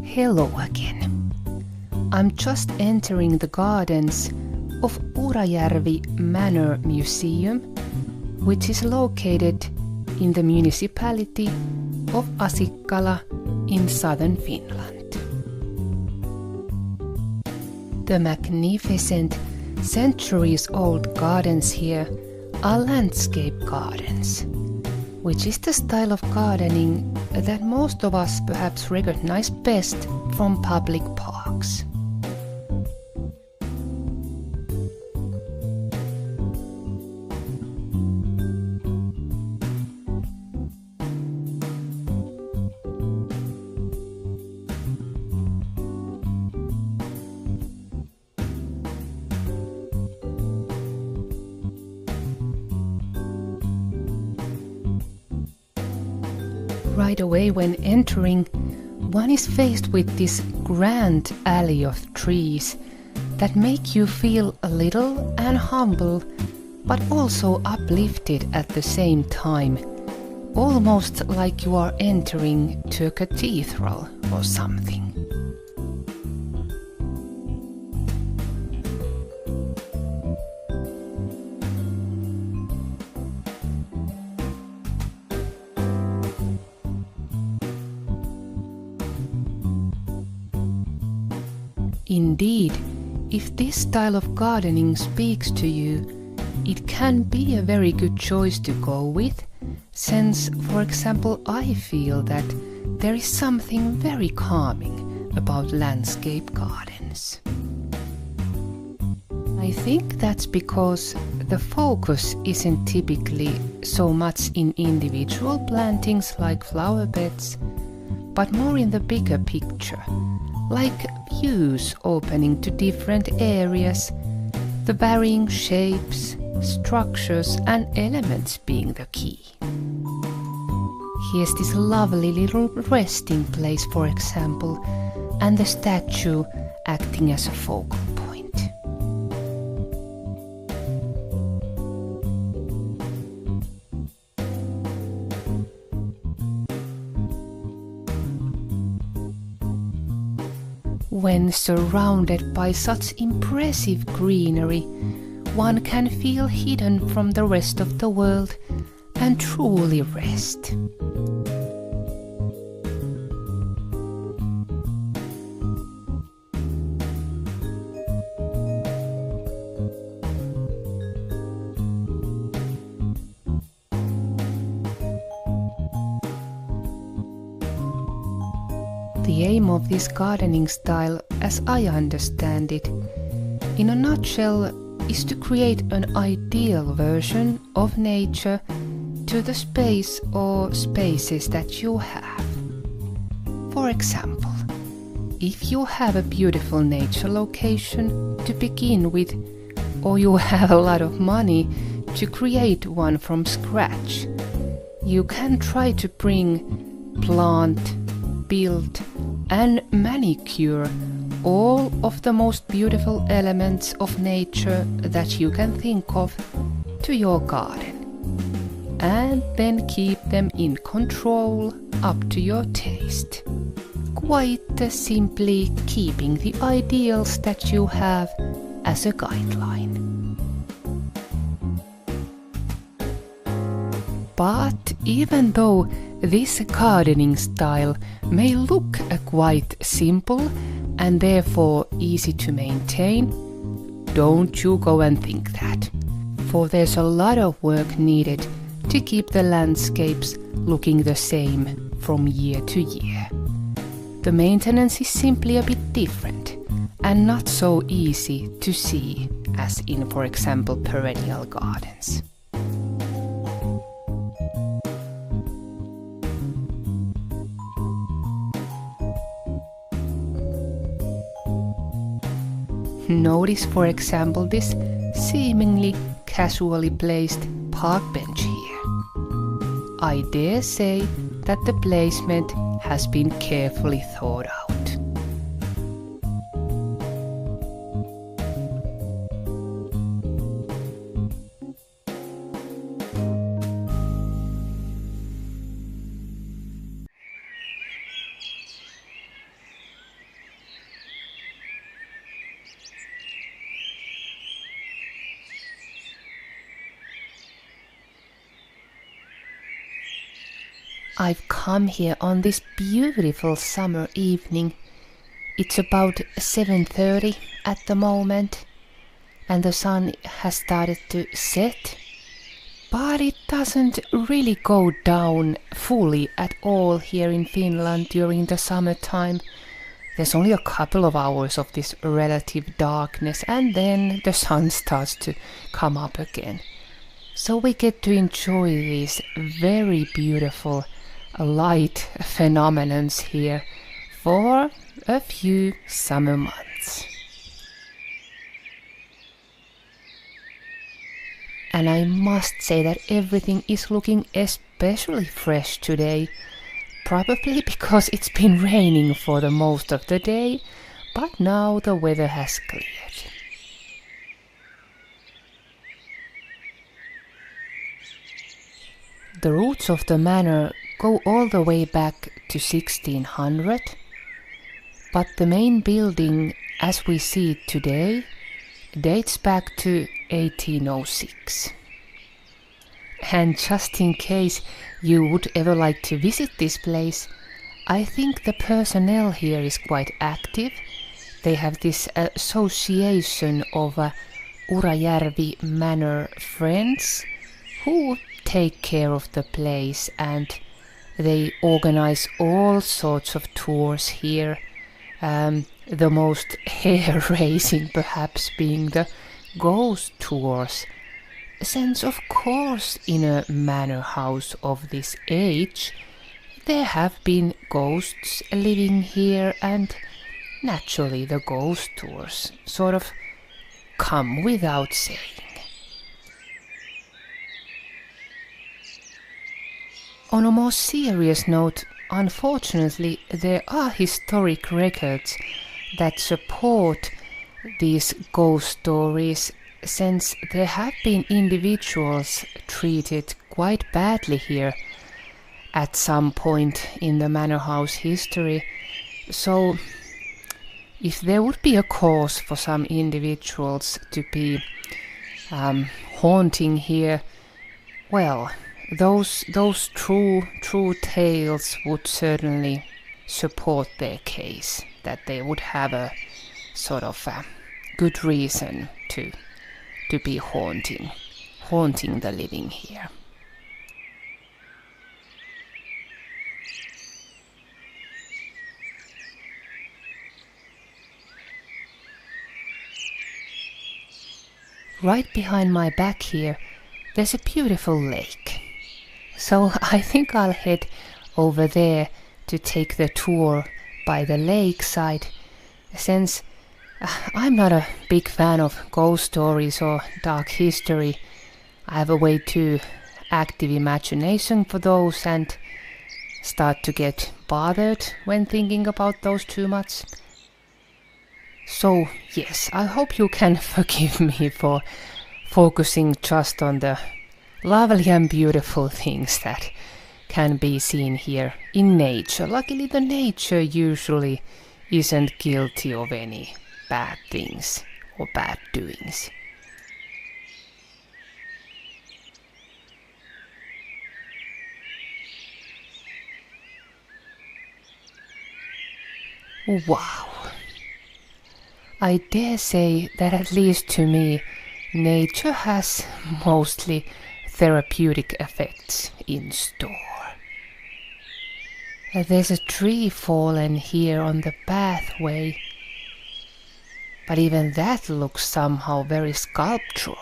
Hello again. I'm just entering the gardens of Urajärvi Manor Museum, which is located in the municipality of Asikkala in southern Finland. The magnificent centuries-old gardens here are landscape gardens, which is the style of gardening that most of us perhaps recognize best from public parks. Right away when entering, one is faced with this grand alley of trees that make you feel a little and humble, but also uplifted at the same time, almost like you are entering to a cathedral or something. Indeed, if this style of gardening speaks to you, it can be a very good choice to go with, since, for example, I feel that there is something very calming about landscape gardens. I think that's because the focus isn't typically so much in individual plantings like flower beds, but more in the bigger picture, like views opening to different areas, the varying shapes, structures and elements being the key. Here's this lovely little resting place, for example, and the statue acting as a focal point. When surrounded by such impressive greenery, one can feel hidden from the rest of the world and truly rest. The aim of this gardening style, as I understand it, in a nutshell, is to create an ideal version of nature to the space or spaces that you have. For example, if you have a beautiful nature location to begin with, or you have a lot of money to create one from scratch, you can try to bring, plant, build and manicure all of the most beautiful elements of nature that you can think of to your garden, and then keep them in control up to your taste, quite simply keeping the ideals that you have as a guideline. But even though this gardening style may look quite simple and therefore easy to maintain, don't you go and think that, for there's a lot of work needed to keep the landscapes looking the same from year to year. The maintenance is simply a bit different and not so easy to see as in, for example, perennial gardens. Notice, for example, this seemingly casually placed park bench here. I dare say that the placement has been carefully thought out. I've come here on this beautiful summer evening. It's about 7:30 at the moment, and the sun has started to set, but it doesn't really go down fully at all here in Finland during the summertime. There's only a couple of hours of this relative darkness, and then the sun starts to come up again. So we get to enjoy these very beautiful light phenomenons here for a few summer months. And I must say that everything is looking especially fresh today, probably because it's been raining for the most of the day, but now the weather has cleared. The roots of the manor go all the way back to 1600, but the main building as we see it today dates back to 1806. And just in case you would ever like to visit this place, I think the personnel here is quite active. They have this association of Urajärvi Manor Friends who take care of the place, and they organize all sorts of tours here. The most hair-raising perhaps being the ghost tours, since of course in a manor house of this age there have been ghosts living here, and naturally the ghost tours sort of come without saying. On a more serious note, unfortunately, there are historic records that support these ghost stories, since there have been individuals treated quite badly here at some point in the manor house history. So, if there would be a cause for some individuals to be haunting here, well, those true tales would certainly support their case, that they would have a sort of a good reason to be haunting the living here. Right behind my back here, there's a beautiful lake. So I think I'll head over there to take the tour by the lakeside, since I'm not a big fan of ghost stories or dark history. I have a way too active imagination for those and start to get bothered when thinking about those too much. So yes, I hope you can forgive me for focusing just on the lovely and beautiful things that can be seen here in nature. Luckily, the nature usually isn't guilty of any bad things or bad doings. Wow. I dare say that at least to me, nature has mostly therapeutic effects in store. There's a tree fallen here on the pathway, but even that looks somehow very sculptural.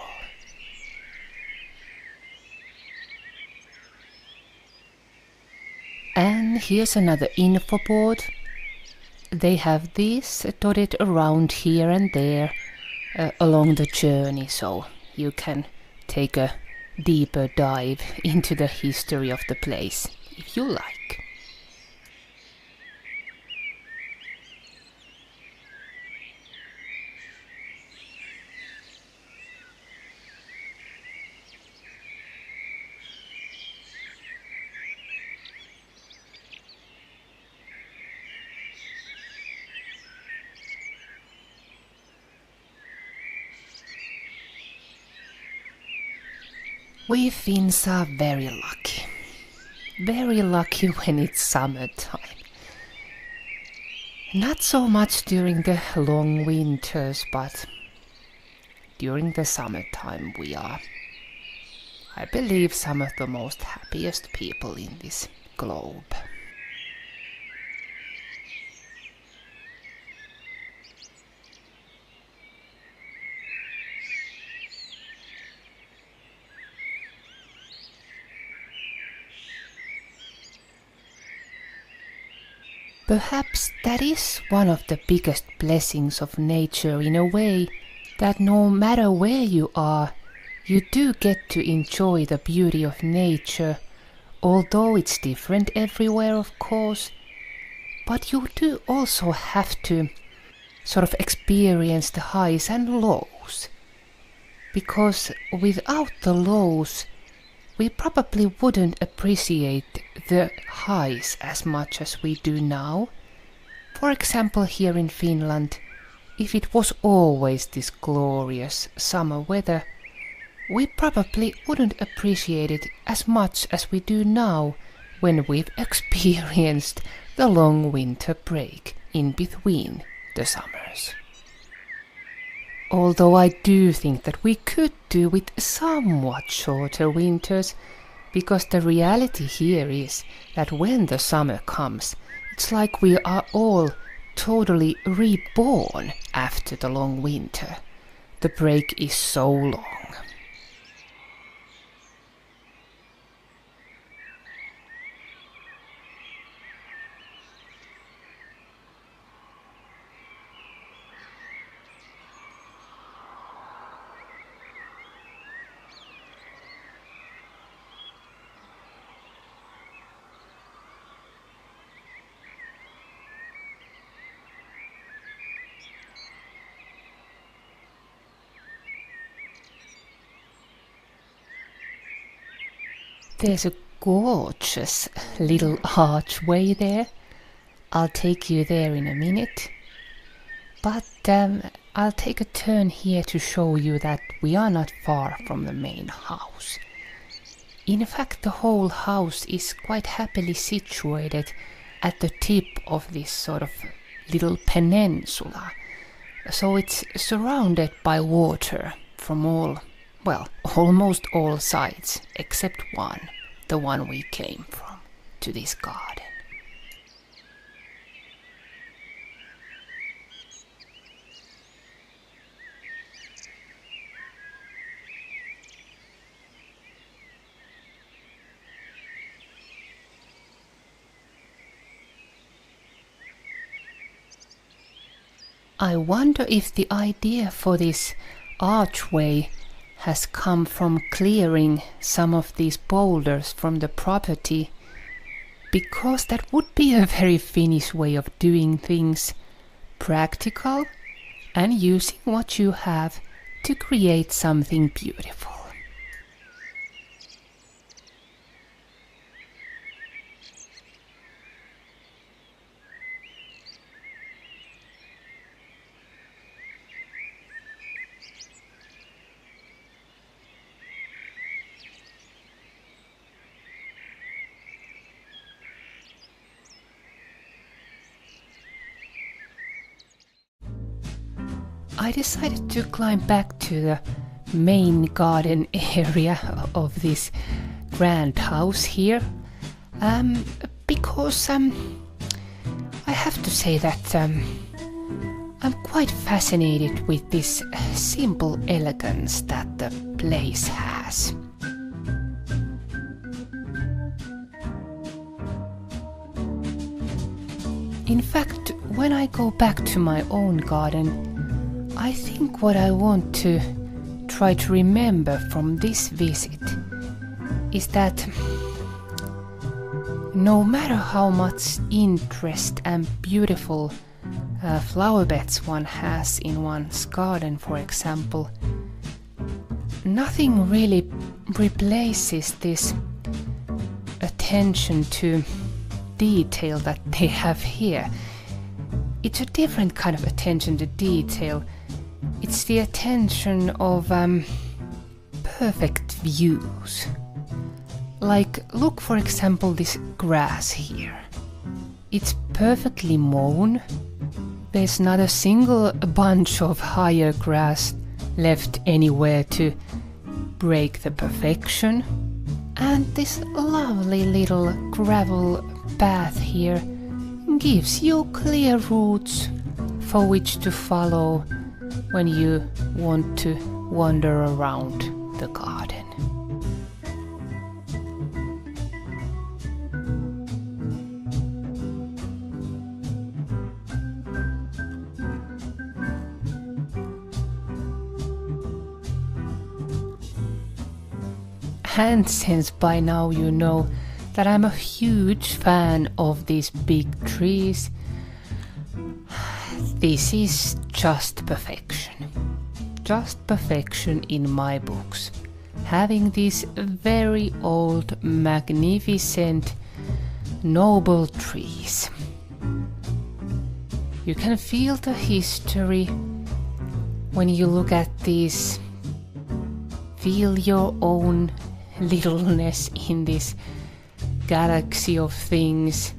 And here's another info board. They have these dotted around here and there along the journey, so you can take a deeper dive into the history of the place if you like. We Finns are very lucky. very lucky when it's summertime. Not so much during the long winters, but during the summertime we are, I believe, some of the most happiest people in this globe. Perhaps that is one of the biggest blessings of nature in a way, that no matter where you are, you do get to enjoy the beauty of nature, although it's different everywhere, of course. But you do also have to sort of experience the highs and lows. Because without the lows, we probably wouldn't appreciate the highs as much as we do now. For example, here in Finland, if it was always this glorious summer weather, we probably wouldn't appreciate it as much as we do now when we've experienced the long winter break in between the summers. Although I do think that we could do with somewhat shorter winters, because the reality here is that when the summer comes, it's like we are all totally reborn after the long winter. The break is so long. There's a gorgeous little archway there. I'll take you there in a minute. But I'll take a turn here to show you that we are not far from the main house. In fact, the whole house is quite happily situated at the tip of this sort of little peninsula. So it's surrounded by water from almost all sides, except one, the one we came from, to this garden. I wonder if the idea for this archway has come from clearing some of these boulders from the property, because that would be a very Finnish way of doing things, practical and using what you have to create something beautiful. I decided to climb back to the main garden area of this grand house here, because I have to say that I'm quite fascinated with this simple elegance that the place has. In fact, when I go back to my own garden, I think what I want to try to remember from this visit is that no matter how much interest and beautiful flower beds one has in one's garden, for example, nothing really replaces this attention to detail that they have here. It's a different kind of attention to detail. It's the attention of perfect views. Like, look for example this grass here. It's perfectly mown. There's not a single bunch of higher grass left anywhere to break the perfection. And this lovely little gravel path here gives you clear routes for which to follow when you want to wander around the garden. And since by now you know that I'm a huge fan of these big trees, this is just perfection. Just perfection in my books. Having these very old, magnificent, noble trees. You can feel the history when you look at these. Feel your own littleness in this galaxy of things.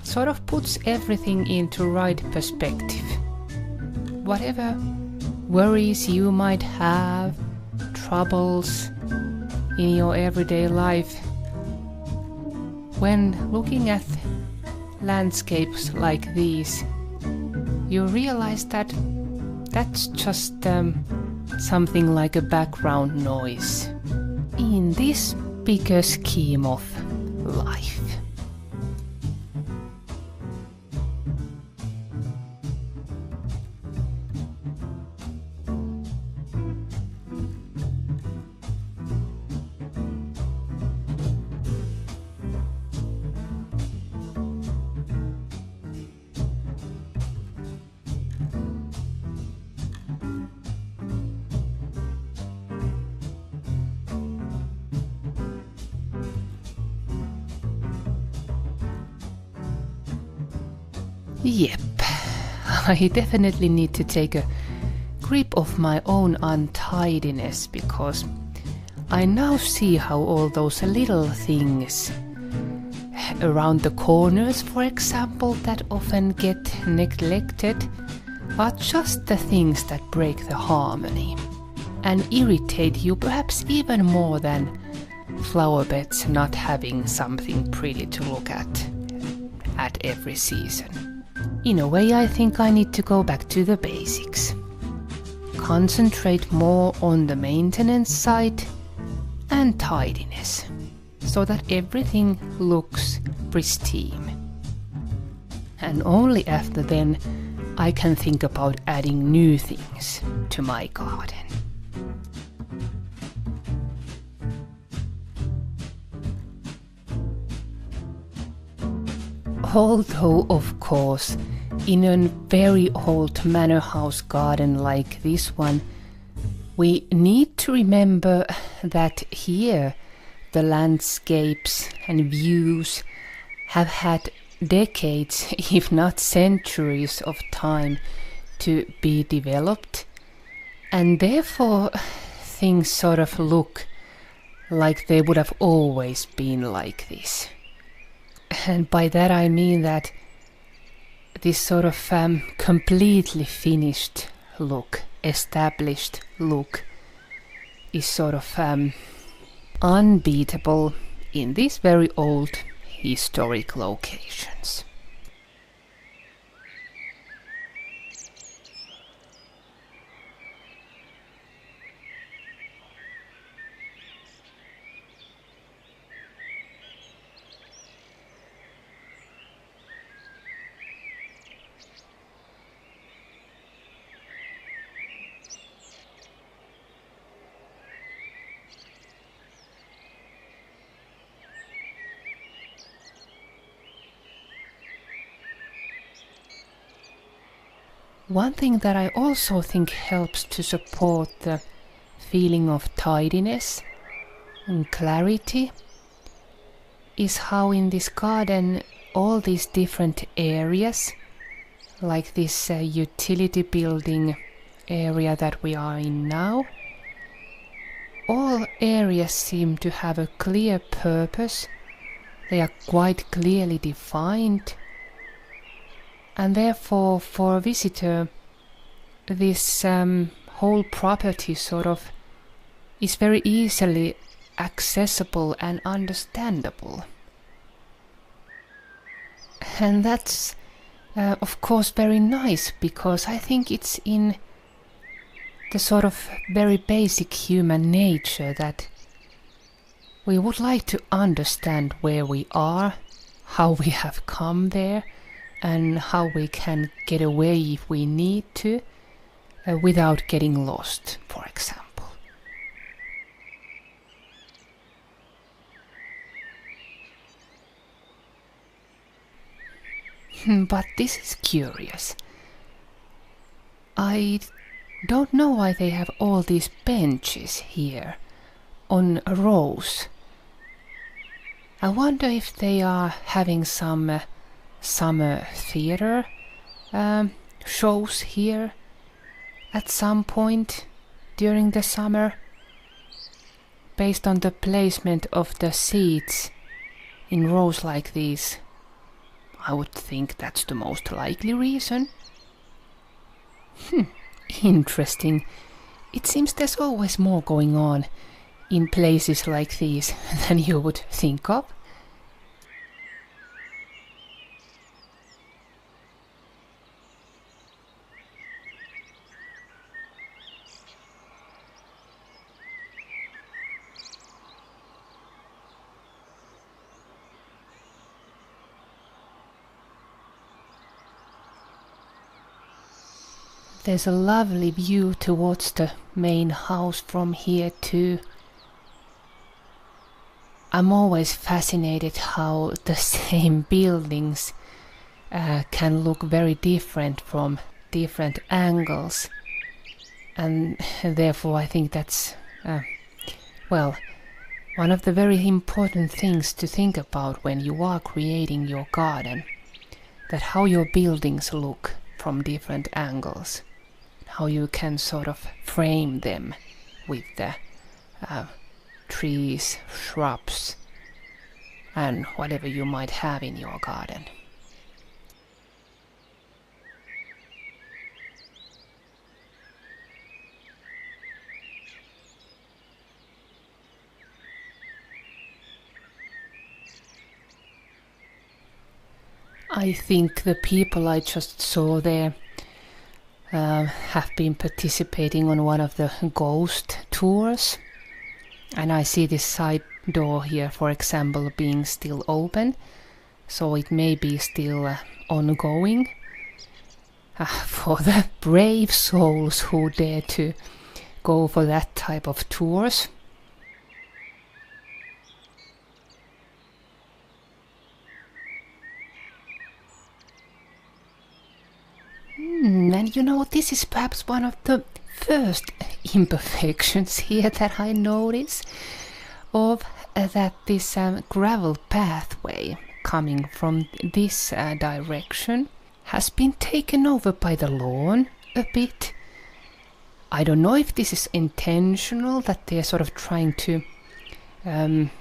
Sort of puts everything into right perspective. Whatever worries you might have, troubles in your everyday life, when looking at landscapes like these, you realize that that's just something like a background noise in this bigger scheme of life. Yep, I definitely need to take a grip of my own untidiness, because I now see how all those little things around the corners, for example, that often get neglected, are just the things that break the harmony and irritate you perhaps even more than flower beds not having something pretty to look at every season. In a way, I think I need to go back to the basics. Concentrate more on the maintenance side and tidiness, so that everything looks pristine. And only after then I can think about adding new things to my garden. Although, of course, in a very old manor house garden like this one, we need to remember that here the landscapes and views have had decades, if not centuries of time to be developed, and therefore things sort of look like they would have always been like this. And by that I mean that this sort of completely finished look, established look, is sort of unbeatable in these very old historic locations. One thing that I also think helps to support the feeling of tidiness and clarity is how in this garden all these different areas, like this utility building area that we are in now, all areas seem to have a clear purpose. They are quite clearly defined, and therefore for a visitor this whole property sort of is very easily accessible and understandable. And that's of course very nice, because I think it's in the sort of very basic human nature that we would like to understand where we are, how we have come there, and how we can get away if we need to, without getting lost, for example. But this is curious. I don't know why they have all these benches here on rows. I wonder if they are having some summer theater shows here at some point during the summer, based on the placement of the seats in rows like these. I would think that's the most likely reason. Interesting. It seems there's always more going on in places like these than you would think of. There's a lovely view towards the main house from here too. I'm always fascinated how the same buildings can look very different from different angles, and therefore I think that's one of the very important things to think about when you are creating your garden, that how your buildings look from different angles, how you can sort of frame them with the trees, shrubs, and whatever you might have in your garden. I think the people I just saw there have been participating on one of the ghost tours, and I see this side door here, for example, being still open, so it may be still ongoing. For the brave souls who dare to go for that type of tours. And you know, this is perhaps one of the first imperfections here that I notice of that this gravel pathway coming from this direction has been taken over by the lawn a bit. I don't know if this is intentional, that they're sort of trying to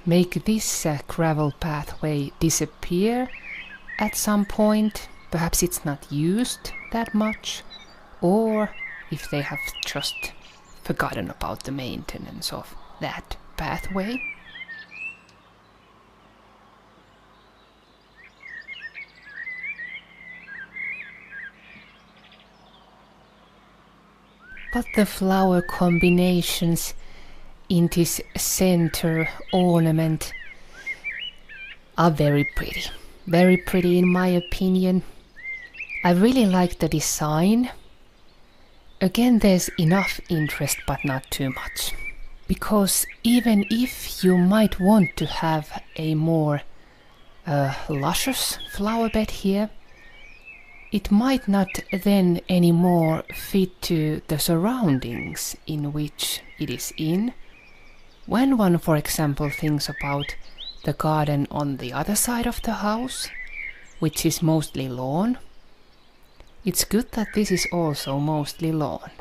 make this gravel pathway disappear at some point. Perhaps it's not used that much, or if they have just forgotten about the maintenance of that pathway. But the flower combinations in this center ornament are very pretty. Very pretty in my opinion. I really like the design. Again, there's enough interest but not too much. Because even if you might want to have a more luscious flower bed here, it might not then anymore fit to the surroundings in which it is in. When one, for example, thinks about the garden on the other side of the house, which is mostly lawn, it's good that this is also mostly lawn,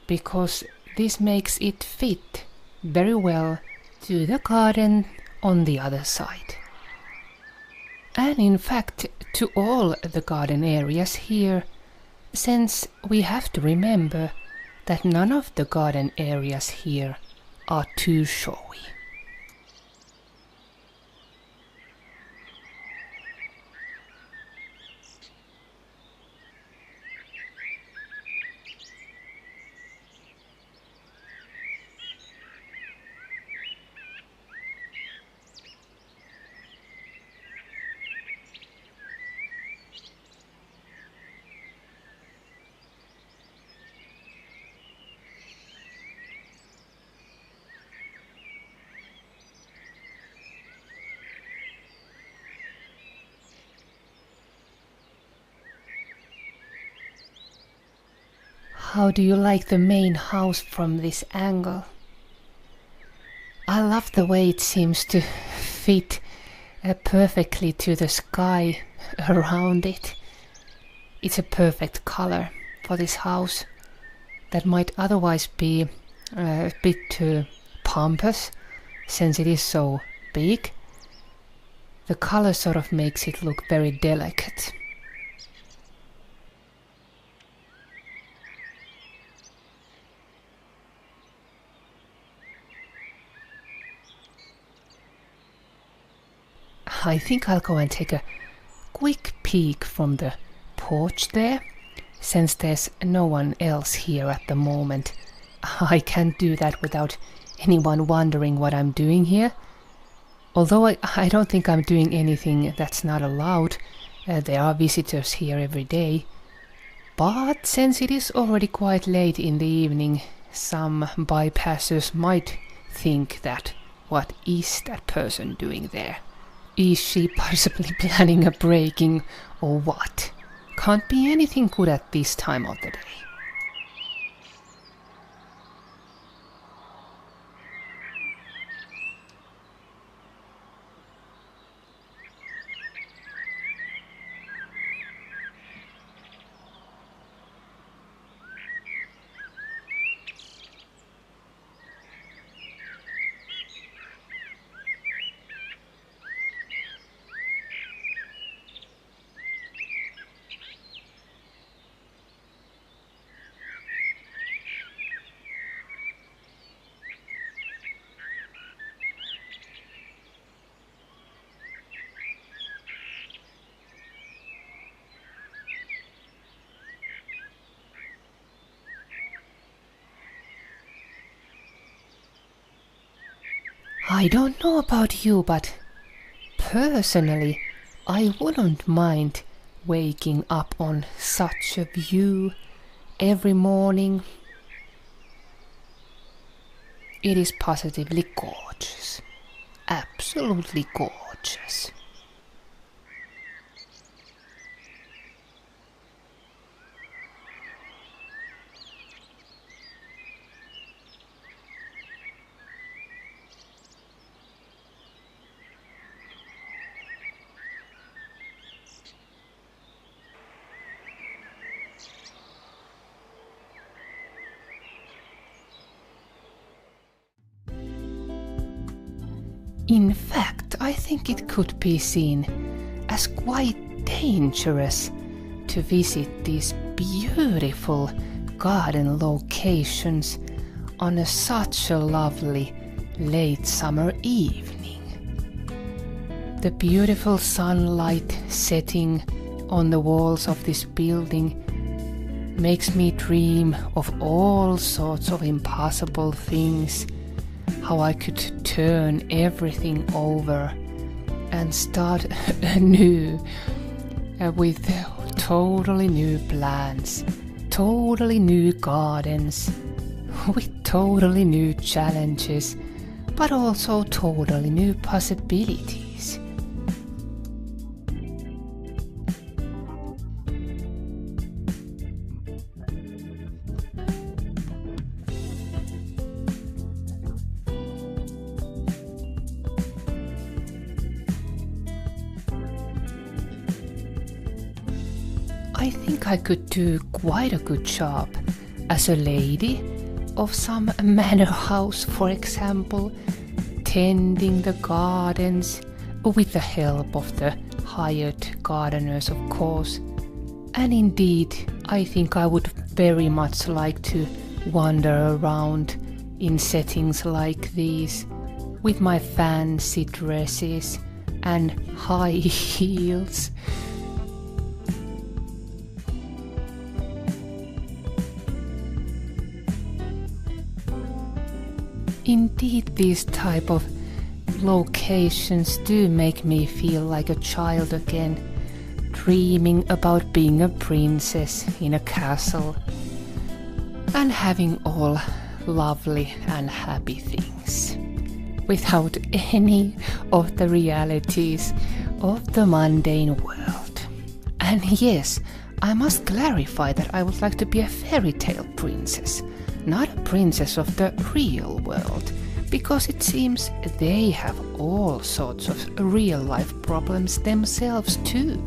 because this makes it fit very well to the garden on the other side. And in fact to all the garden areas here, since we have to remember that none of the garden areas here are too showy. How do you like the main house from this angle? I love the way it seems to fit perfectly to the sky around it. It's a perfect color for this house that might otherwise be a bit too pompous since it is so big. The color sort of makes it look very delicate. I think I'll go and take a quick peek from the porch there, since there's no one else here at the moment. I can't do that without anyone wondering what I'm doing here. Although I don't think I'm doing anything that's not allowed. There are visitors here every day. But since it is already quite late in the evening, some bypassers might think that what is that person doing there? Is she possibly planning a breaking or what? Can't be anything good at this time of the day. I don't know about you, but personally, I wouldn't mind waking up on such a view every morning. It is positively gorgeous. Absolutely gorgeous. In fact, I think it could be seen as quite dangerous to visit these beautiful garden locations on such a lovely late summer evening. The beautiful sunlight setting on the walls of this building makes me dream of all sorts of impossible things. How I could turn everything over and start anew with totally new plants, totally new gardens, with totally new challenges, but also totally new possibilities. I think I could do quite a good job as a lady of some manor house, for example, tending the gardens with the help of the hired gardeners, of course. And indeed, I think I would very much like to wander around in settings like these with my fancy dresses and high heels. Indeed, these type of locations do make me feel like a child again, dreaming about being a princess in a castle and having all lovely and happy things without any of the realities of the mundane world. And yes, I must clarify that I would like to be a fairy tale princess, not a princess of the real world, because it seems they have all sorts of real life problems themselves too.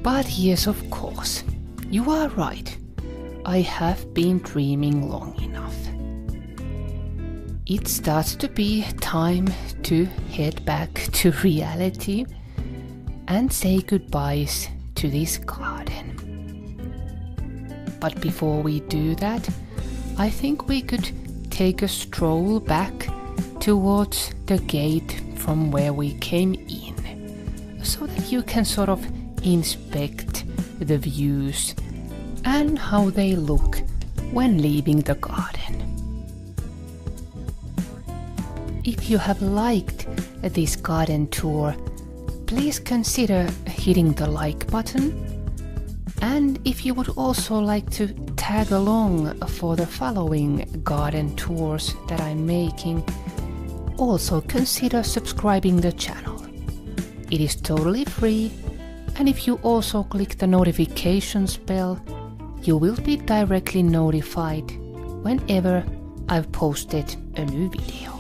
But yes, of course, you are right. I have been dreaming long enough. It starts to be time to head back to reality and say goodbyes to this garden. But before we do that, I think we could take a stroll back towards the gate from where we came in, so that you can sort of inspect the views and how they look when leaving the garden. If you have liked this garden tour, please consider hitting the like button. And if you would also like to tag along for the following garden tours that I'm making, also consider subscribing the channel. It is totally free. And if you also click the notifications bell, you will be directly notified whenever I've posted a new video.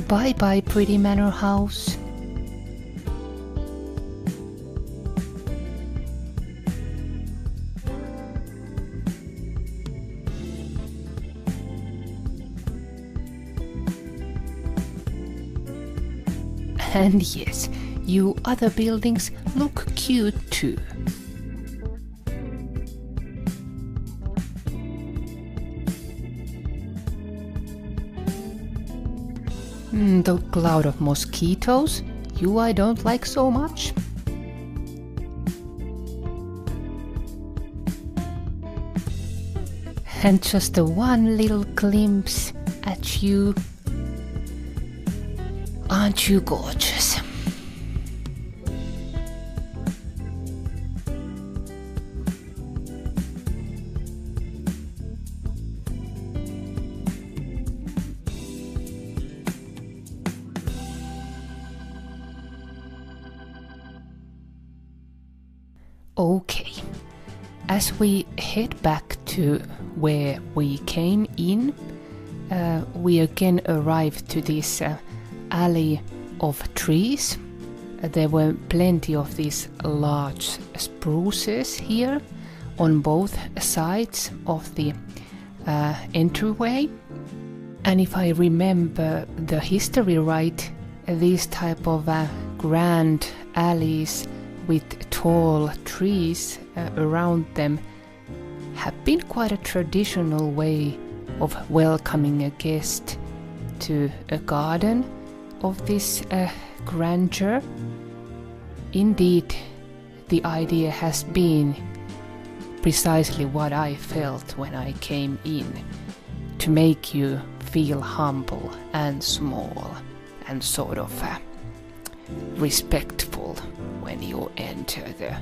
Bye bye, pretty manor house. And yes, you other buildings look cute too. The cloud of mosquitoes, you I don't like so much. And just a one little glimpse at you. Aren't you gorgeous? Okay, as we head back to where we came in, we again arrived to this alley of trees. There were plenty of these large spruces here on both sides of the entryway. And if I remember the history right, these type of grand alleys with tall trees around them have been quite a traditional way of welcoming a guest to a garden of this grandeur. Indeed, the idea has been precisely what I felt when I came in, to make you feel humble and small and sort of respectful when you enter the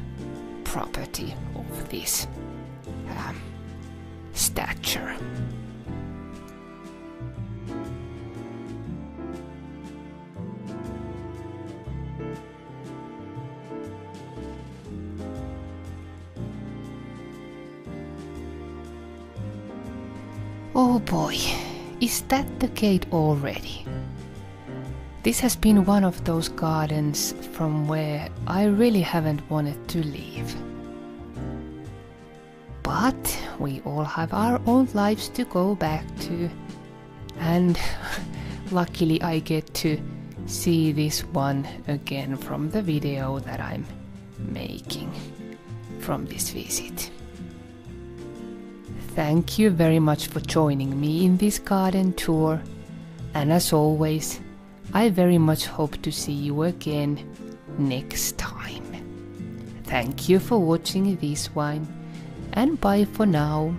property of this stature. Oh boy, is that the gate already? This has been one of those gardens from where I really haven't wanted to leave. But we all have our own lives to go back to, and luckily I get to see this one again from the video that I'm making from this visit. Thank you very much for joining me in this garden tour, and as always, I very much hope to see you again next time. Thank you for watching this one, and bye for now.